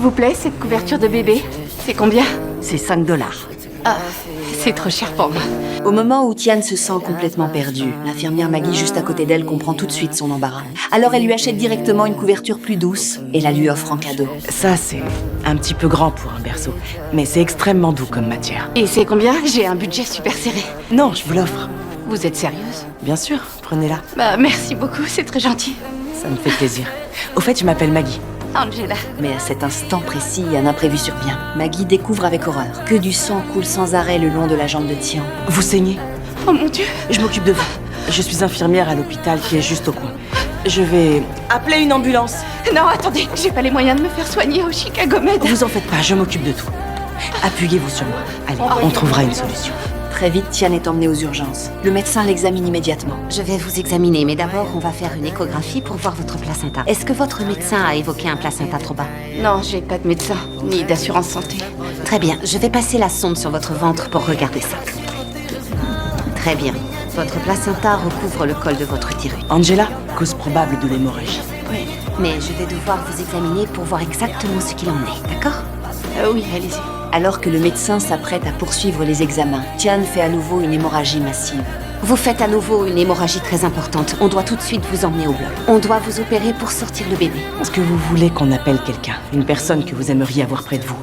S'il vous plaît, cette couverture de bébé, c'est combien? C'est 5 $. Ah, c'est trop cher pour moi. Au moment où Tian se sent complètement perdue, l'infirmière Maggie juste à côté d'elle comprend tout de suite son embarras. Alors elle lui achète directement une couverture plus douce et la lui offre en cadeau. Ça, c'est un petit peu grand pour un berceau, mais c'est extrêmement doux comme matière. Et c'est combien? J'ai un budget super serré. Non, je vous l'offre. Vous êtes sérieuse? Bien sûr, prenez-la. Bah, merci beaucoup, c'est très gentil. Ça me fait plaisir. Au fait, je m'appelle Maggie. Angela. Mais à cet instant précis, un imprévu survient. Maggie découvre avec horreur que du sang coule sans arrêt le long de la jambe de Tian. Vous saignez? Oh mon Dieu. Je m'occupe de vous. Je suis infirmière à l'hôpital qui est juste au coin. Je vais appeler une ambulance. Non, attendez, j'ai pas les moyens de me faire soigner au Chicago Med. Vous en faites pas, je m'occupe de tout. Appuyez-vous sur moi. Allez, on trouvera une solution. Très vite, Tian est emmenée aux urgences. Le médecin l'examine immédiatement. Je vais vous examiner, mais d'abord, on va faire une échographie pour voir votre placenta. Est-ce que votre médecin a évoqué un placenta trop bas? Non, j'ai pas de médecin, ni d'assurance santé. Très bien, je vais passer la sonde sur votre ventre pour regarder ça. Très bien. Votre placenta recouvre le col de votre utérus. Angela, cause probable de l'hémorragie. Oui. Mais je vais devoir vous examiner pour voir exactement ce qu'il en est, d'accord? Oui, allez-y. Alors que le médecin s'apprête à poursuivre les examens, Tian fait à nouveau une hémorragie massive. Vous faites à nouveau une hémorragie très importante. On doit tout de suite vous emmener au bloc. On doit vous opérer pour sortir le bébé. Est-ce que vous voulez qu'on appelle quelqu'un? Une personne que vous aimeriez avoir près de vous?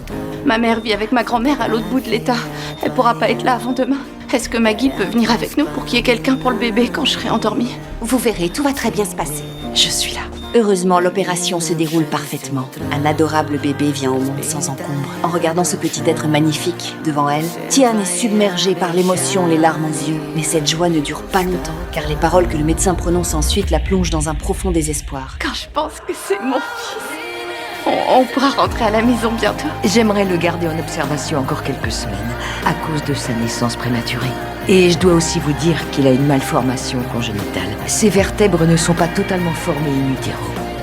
Ma mère vit avec ma grand-mère à l'autre bout de l'État. Elle pourra pas être là avant demain. Est-ce que Maggie peut venir avec nous pour qu'il y ait quelqu'un pour le bébé quand je serai endormie? Vous verrez, tout va très bien se passer. Je suis là. Heureusement, l'opération se déroule parfaitement. Un adorable bébé vient au monde sans encombre. En regardant ce petit être magnifique devant elle, Tian est submergée par l'émotion, les larmes aux yeux. Mais cette joie ne dure pas longtemps, car les paroles que le médecin prononce ensuite la plongent dans un profond désespoir. Quand je pense que c'est mon fils, on pourra rentrer à la maison bientôt. J'aimerais le garder en observation encore quelques semaines, à cause de sa naissance prématurée. Et je dois aussi vous dire qu'il a une malformation congénitale. Ses vertèbres ne sont pas totalement formées in utero.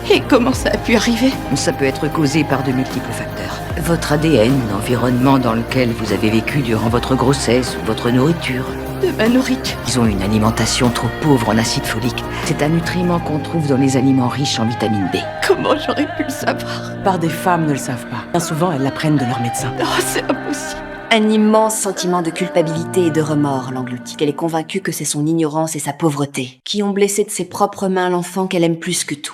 Et comment ça a pu arriver? Ça peut être causé par de multiples facteurs. Votre ADN, l'environnement dans lequel vous avez vécu durant votre grossesse ou votre nourriture. De ma nourriture. Ils ont une alimentation trop pauvre en acide folique. C'est un nutriment qu'on trouve dans les aliments riches en vitamine B. Comment j'aurais pu le savoir? Par des femmes ne le savent pas. Bien souvent, elles l'apprennent de leur médecin. Oh, c'est impossible. Un immense sentiment de culpabilité et de remords l'engloutit. Elle est convaincue que c'est son ignorance et sa pauvreté qui ont blessé de ses propres mains l'enfant qu'elle aime plus que tout.